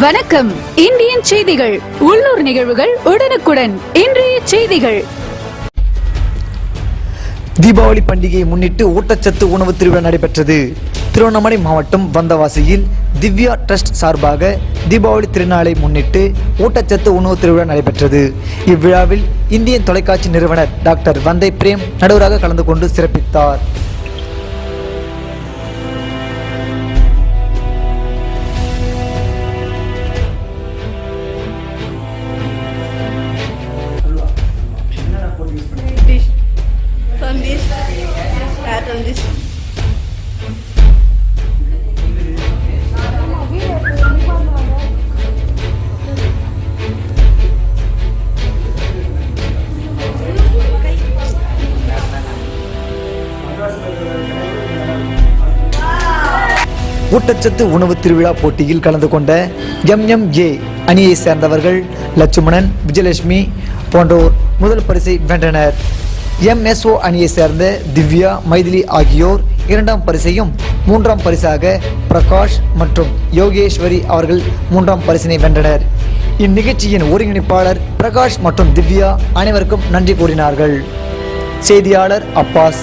வணக்கம். இந்தியன் செய்திகள், உள்ளூர் நிகழ்வுகள் உடனுக்குடன். இன்றைய செய்திகள். தீபாவளி பண்டிகையை முன்னிட்டு ஊட்டச்சத்து உணவு திருவிழா நடைபெற்றது. திருவண்ணாமலை மாவட்டம் வந்தவாசியில் திவ்யா ட்ரஸ்ட் சார்பாக தீபாவளி திருநாளை முன்னிட்டு ஊட்டச்சத்து உணவு திருவிழா நடைபெற்றது. இவ்விழாவில் இந்தியன் தொலைக்காட்சி நிறுவனர் டாக்டர் வந்தை பிரேம் நடுவராக கலந்து கொண்டு சிறப்பித்தார். From this, start on this. ஊட்டச்சத்து உணவு திருவிழா போட்டியில் கலந்து கொண்ட MMA அணியை சேர்ந்தவர்கள் லட்சுமணன், விஜயலட்சுமி போன்றோர் முதல் பரிசை வென்றனர். MSO அணியை சேர்ந்த திவ்யா, மைதிலி ஆகியோர் இரண்டாம் பரிசையும், மூன்றாம் பரிசாக பிரகாஷ் மற்றும் யோகேஸ்வரி அவர்கள் மூன்றாம் பரிசினை வென்றனர். இந்நிகழ்ச்சியின் ஒருங்கிணைப்பாளர் பிரகாஷ் மற்றும் திவ்யா அனைவருக்கும் நன்றி கூறினார்கள். செய்தியாளர் அப்பாஸ்.